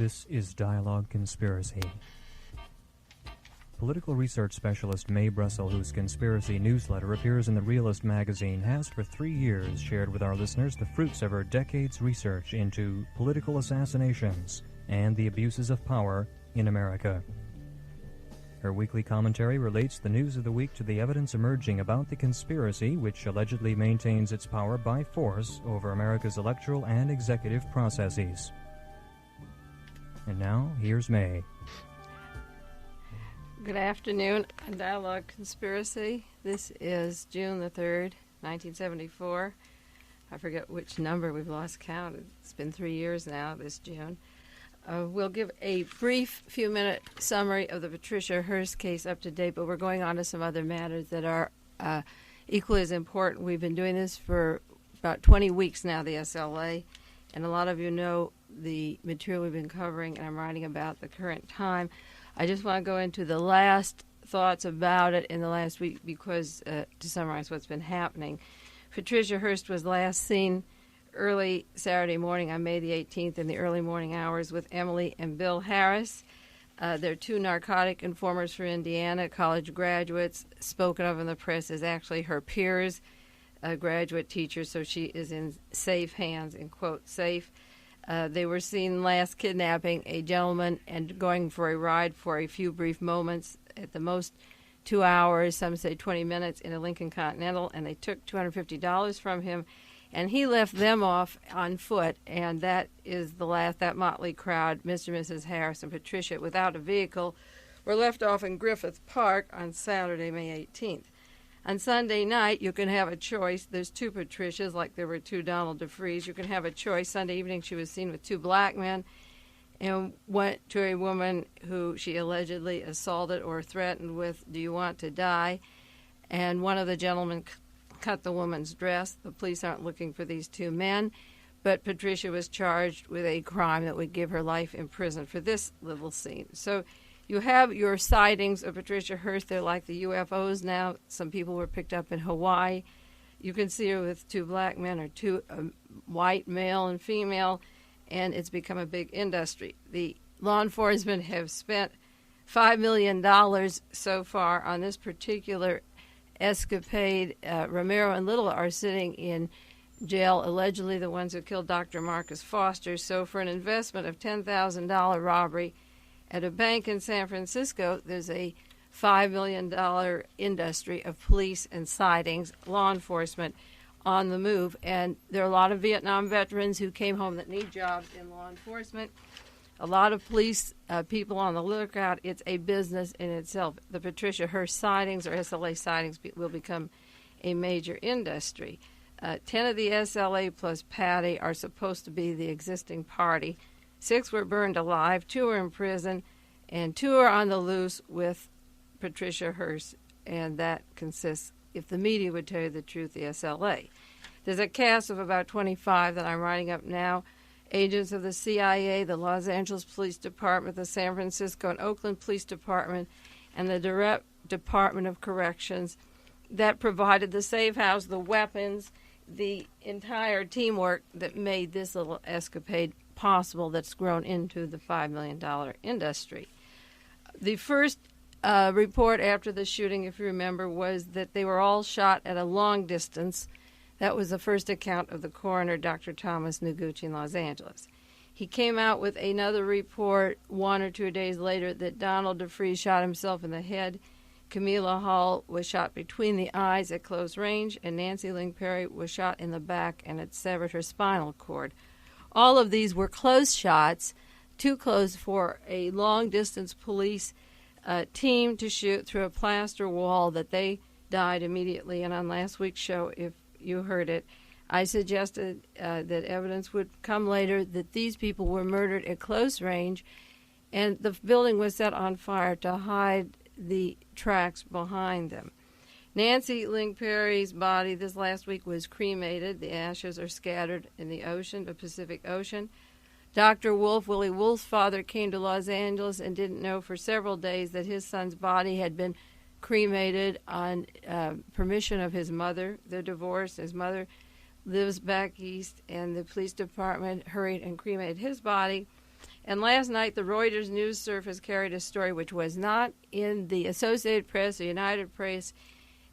This is Dialogue Conspiracy. Political research specialist Mae Brussell, whose conspiracy newsletter appears in the Realist magazine, has for 3 years shared with our listeners the fruits of her decades' research into political assassinations and the abuses of power in America. Her weekly commentary relates the news of the week to the evidence emerging about the conspiracy which allegedly maintains its power by force over America's electoral and executive processes. And now, here's Mae. Good afternoon, Dialogue Conspiracy. This is June the 3rd, 1974. I forget which number, we've lost count. It's been 3 years now, this June. We'll give a brief few-minute summary of the Patricia Hearst case up to date, but we're going on to some other matters that are equally as important. We've been doing this for about 20 weeks now, the SLA, and a lot of you know the material we've been covering, and I'm writing about the current time. I just want to go into the last thoughts about it in the last week because, to summarize what's been happening, Patricia Hearst was last seen early Saturday morning on May the 18th in the early morning hours with Emily and Bill Harris. They're two narcotic informers for Indiana, college graduates, spoken of in the press as actually her peers, graduate teachers, so she is in safe hands, in quote, safe. They were seen last kidnapping a gentleman and going for a ride for a few brief moments, at the most 2 hours, some say 20 minutes, in a Lincoln Continental, and they took $250 from him. And he left them off on foot, and that is the last, that motley crowd, Mr. and Mrs. Harris and Patricia, without a vehicle, were left off in Griffith Park on Saturday, May 18th. On Sunday night, you can have a choice. There's two Patricias, like there were two Donald DeFreeze. You can have a choice. Sunday evening, she was seen with two black men and went to a woman who she allegedly assaulted or threatened with, "Do you want to die?" And one of the gentlemen cut the woman's dress. The police aren't looking for these two men, but Patricia was charged with a crime that would give her life in prison for this little scene. So you have your sightings of Patricia Hearst. They're like the UFOs now. Some people were picked up in Hawaii. You can see her with two black men or two white, male and female, and it's become a big industry. The law enforcement have spent $5 million so far on this particular escapade. Romero and Little are sitting in jail, allegedly the ones who killed Dr. Marcus Foster. So for an investment of $10,000 robbery at a bank in San Francisco, there's a $5 million industry of police and sightings, law enforcement on the move. And there are a lot of Vietnam veterans who came home that need jobs in law enforcement. A lot of police people on the lookout. It's a business in itself. The Patricia Hearst sightings or SLA sightings will become a major industry. 10 of the SLA plus Patty are supposed to be the existing party. 6 were burned alive, 2 are in prison, and 2 are on the loose with Patricia Hearst. And that consists, if the media would tell you the truth, the SLA. There's a cast of about 25 that I'm writing up now. Agents of the CIA, the Los Angeles Police Department, the San Francisco and Oakland Police Department, and the Direct Department of Corrections that provided the safe house, the weapons, the entire teamwork that made this little escapade possible that's grown into the $5 million industry. The first report after the shooting, if you remember, was that they were all shot at a long distance. That was the first account of the coroner, Dr. Thomas Noguchi, in Los Angeles. He came out with another report 1 or 2 days later that Donald DeFreeze shot himself in the head. Camila Hall was shot between the eyes at close range, and Nancy Ling Perry was shot in the back and it severed her spinal cord. All of these were close shots, too close for a long-distance police team to shoot through a plaster wall that they died immediately. And on last week's show, if you heard it, I suggested that evidence would come later that these people were murdered at close range, and the building was set on fire to hide the tracks behind them. Nancy Ling Perry's body this last week was cremated. The ashes are scattered in the ocean, the Pacific Ocean. Dr. Wolf, Willie Wolf's father, came to Los Angeles and didn't know for several days that his son's body had been cremated on permission of his mother. They're divorced. His mother lives back east, and the police department hurried and cremated his body. And last night, the Reuters news service carried a story which was not in the Associated Press or United Press,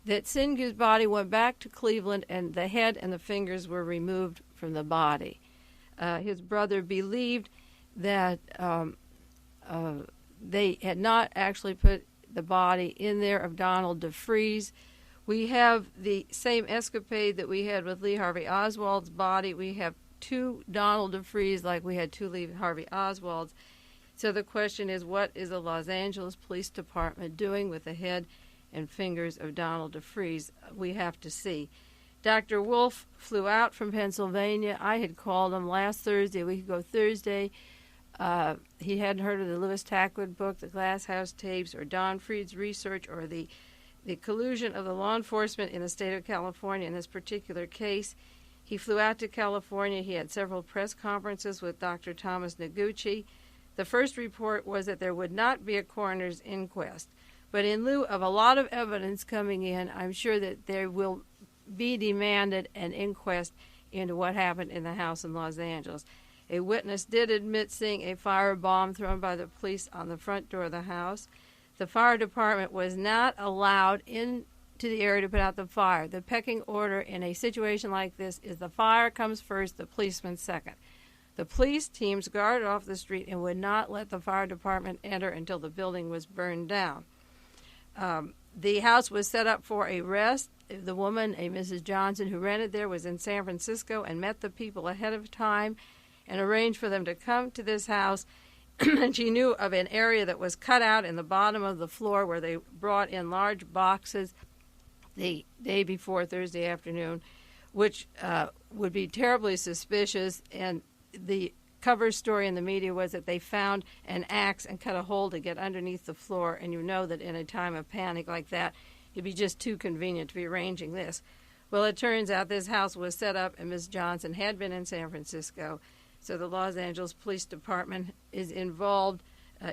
that Singu's body went back to Cleveland and the head and the fingers were removed from the body. His brother believed that they had not actually put the body in there of Donald DeFreeze. We have the same escapade that we had with Lee Harvey Oswald's body. We have two Donald DeFreeze like we had two Lee Harvey Oswalds. So the question is, what is the Los Angeles Police Department doing with the head and fingers of Donald DeFreeze? We have to see. Dr. Wolf flew out from Pennsylvania. I had called him last Thursday, a week ago Thursday. He hadn't heard of the Louis Tackwood book, the Glass House tapes, or Don Freed's research, or the collusion of the law enforcement in the state of California in this particular case. He flew out to California. He had several press conferences with Dr. Thomas Noguchi. The first report was that there would not be a coroner's inquest. But in lieu of a lot of evidence coming in, I'm sure that there will be demanded an inquest into what happened in the house in Los Angeles. A witness did admit seeing a firebomb thrown by the police on the front door of the house. The fire department was not allowed into the area to put out the fire. The pecking order in a situation like this is the fire comes first, the policeman second. The police teams guarded off the street and would not let the fire department enter until the building was burned down. The house was set up for a rest. The woman, a Mrs. Johnson, who rented there, was in San Francisco and met the people ahead of time and arranged for them to come to this house. And she knew of an area that was cut out in the bottom of the floor where they brought in large boxes the day before Thursday afternoon, which would be terribly suspicious. And the cover story in the media was that they found an axe and cut a hole to get underneath the floor. And you know that in a time of panic like that, it'd be just too convenient to be arranging this. Well, it turns out this house was set up and Ms. Johnson had been in San Francisco. So the Los Angeles Police Department is involved.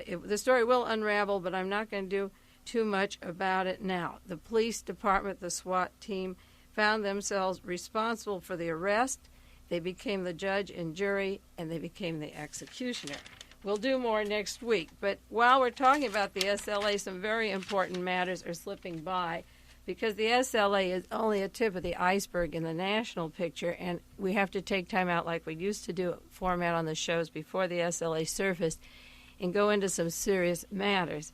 The story will unravel, but I'm not going to do too much about it now. The police department, the SWAT team, found themselves responsible for the arrest. They became the judge and jury, and they became the executioner. We'll do more next week. But while we're talking about the SLA, some very important matters are slipping by, because the SLA is only a tip of the iceberg in the national picture, and we have to take time out like we used to do format on the shows before the SLA surfaced and go into some serious matters.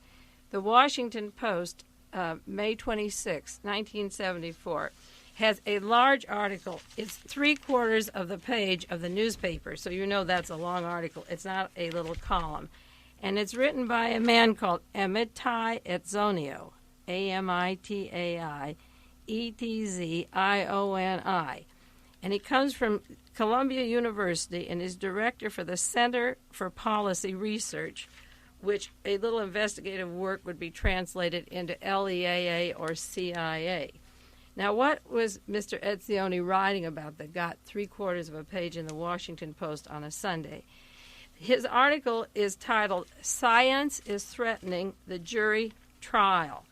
The Washington Post, May 26, 1974, has a large article. It's 3/4 of the page of the newspaper, so you know that's a long article. It's not a little column. And it's written by a man called Amitai Etzioni, Amitai Etzioni. And he comes from Columbia University and is director for the Center for Policy Research, which a little investigative work would be translated into LEAA or CIA. Now, what was Mr. Etzioni writing about that got 3/4 of a page in the Washington Post on a Sunday? His article is titled, "Science is Threatening the Jury Trial."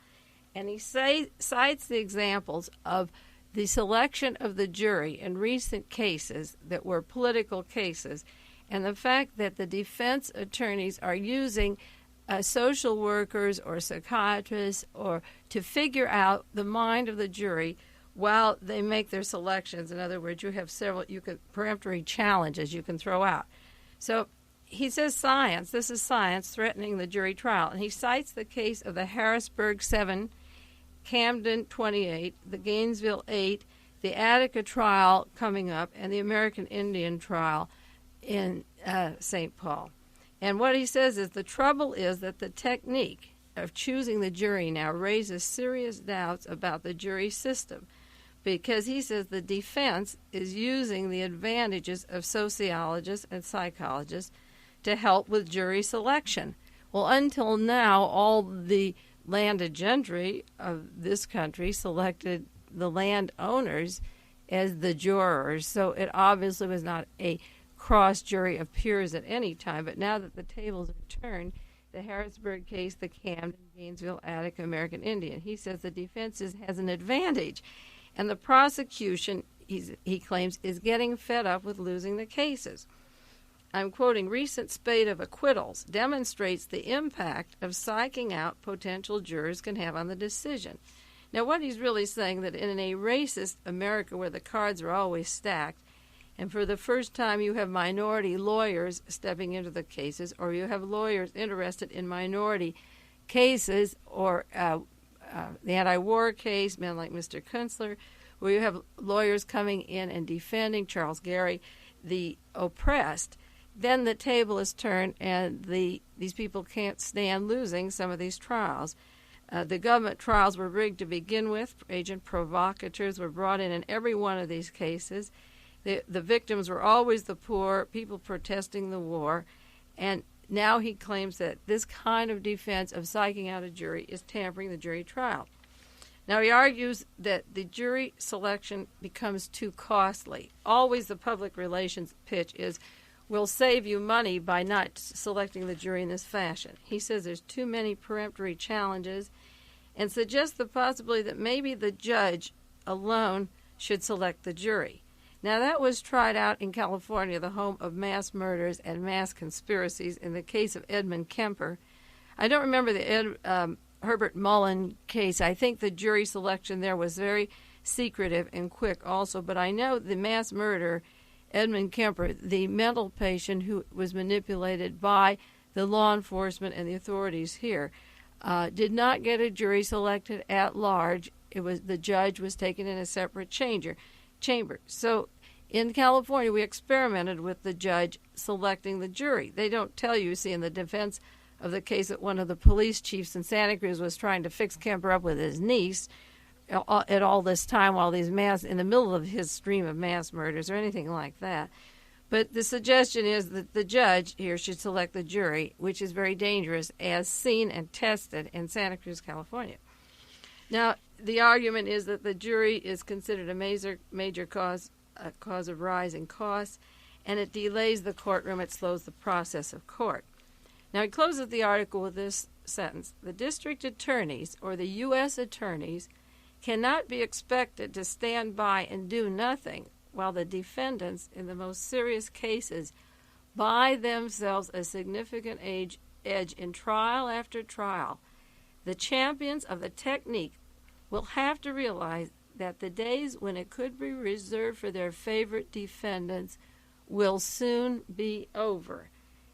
And he cites the examples of the selection of the jury in recent cases that were political cases, and the fact that the defense attorneys are using social workers or psychiatrists or to figure out the mind of the jury while they make their selections. In other words, you have several peremptory challenges you can throw out. So he says science, this is science threatening the jury trial. And he cites the case of the Harrisburg 7, Camden 28, the Gainesville 8, the Attica trial coming up, and the American Indian trial in St. Paul. And what he says is the trouble is that the technique of choosing the jury now raises serious doubts about the jury system, because he says the defense is using the advantages of sociologists and psychologists to help with jury selection. Well, until now, all the landed gentry of this country selected the landowners as the jurors, so it obviously was not a cross jury of peers at any time. But now that the tables are turned, the Harrisburg case, the Camden, Gainesville, Attica, American Indian, he says the defense has an advantage. And the prosecution, he claims, is getting fed up with losing the cases. I'm quoting, recent spate of acquittals demonstrates the impact of psyching out potential jurors can have on the decision. Now, what he's really saying that in a racist America where the cards are always stacked, and for the first time you have minority lawyers stepping into the cases, or you have lawyers interested in minority cases, or the anti-war case, men like Mr. Kunstler, where you have lawyers coming in and defending Charles Gary, the oppressed, then the table is turned and these people can't stand losing some of these trials. The government trials were rigged to begin with. Agent provocateurs were brought in every one of these cases. The victims were always the poor, people protesting the war, and now he claims that this kind of defense of psyching out a jury is tampering the jury trial. Now, he argues that the jury selection becomes too costly. Always the public relations pitch is, we'll save you money by not selecting the jury in this fashion. He says there's too many peremptory challenges and suggests the possibility that maybe the judge alone should select the jury. Now, that was tried out in California, the home of mass murders and mass conspiracies, in the case of Edmund Kemper. I don't remember the Herbert Mullen case. I think the jury selection there was very secretive and quick also, but I know the mass murder, Edmund Kemper, the mental patient who was manipulated by the law enforcement and the authorities here, did not get a jury selected at large. It was the judge was taken in a separate chamber. So in California, we experimented with the judge selecting the jury. They don't tell you, see, in the defense of the case that one of the police chiefs in Santa Cruz was trying to fix Kemper up with his niece at all this time while these in the middle of his stream of mass murders or anything like that. But the suggestion is that the judge here should select the jury, which is very dangerous, as seen and tested in Santa Cruz, California. Now, the argument is that the jury is considered a major cause of rising costs, and it delays the courtroom. It slows the process of court. Now, he closes the article with this sentence: the district attorneys or the U.S. attorneys cannot be expected to stand by and do nothing while the defendants in the most serious cases buy themselves a significant edge in trial after trial. The champions of the technique will have to realize that the days when it could be reserved for their favorite defendants will soon be over.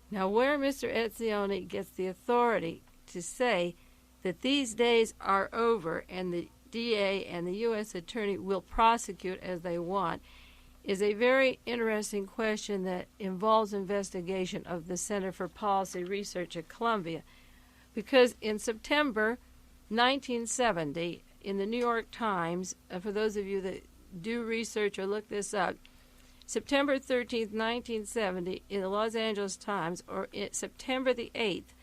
Now, where Mr. Etzioni gets the authority to say that these days are over and the DA and the U.S. Attorney will prosecute as they want is a very interesting question that involves investigation of the Center for Policy Research at Columbia. Because in September 1970, in the New York Times, for those of you that do research or look this up, September 13th, 1970, in the Los Angeles Times, or September the 8th,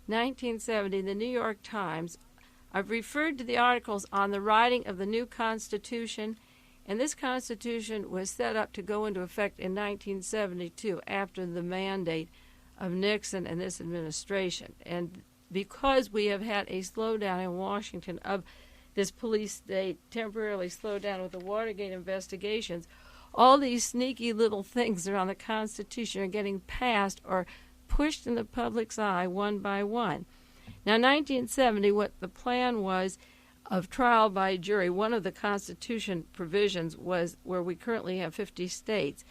1970, in the New York Times, I've referred to the articles on the writing of the new Constitution, and this Constitution was set up to go into effect in 1972 after the mandate of Nixon and this administration. And because we have had a slowdown in Washington of this police state, temporarily slowed down with the Watergate investigations, all these sneaky little things around the Constitution are getting passed or pushed in the public's eye one by one. Now, 1970, what the plan was of trial by jury, one of the Constitution provisions was where we currently have 50 states.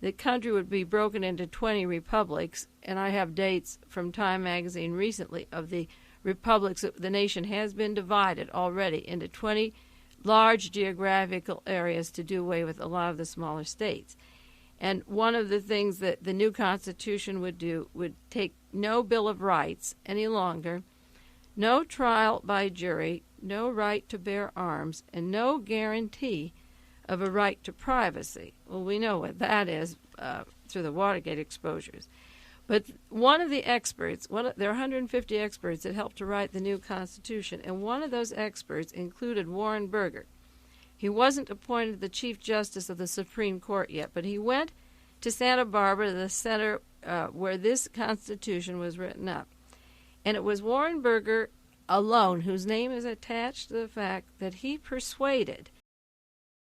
The country would be broken into 20 republics, and I have dates from Time magazine recently of the republics. The nation has been divided already into 20 large geographical areas to do away with a lot of the smaller states. And one of the things that the new Constitution would do would take no Bill of Rights any longer, no trial by jury, no right to bear arms, and no guarantee of a right to privacy. Well, we know what that is through the Watergate exposures. But one of the experts, there are 150 experts that helped to write the new Constitution, and one of those experts included Warren Burger. He wasn't appointed the Chief Justice of the Supreme Court yet, but he went to Santa Barbara, the center where this Constitution was written up. And it was Warren Burger alone whose name is attached to the fact that he persuaded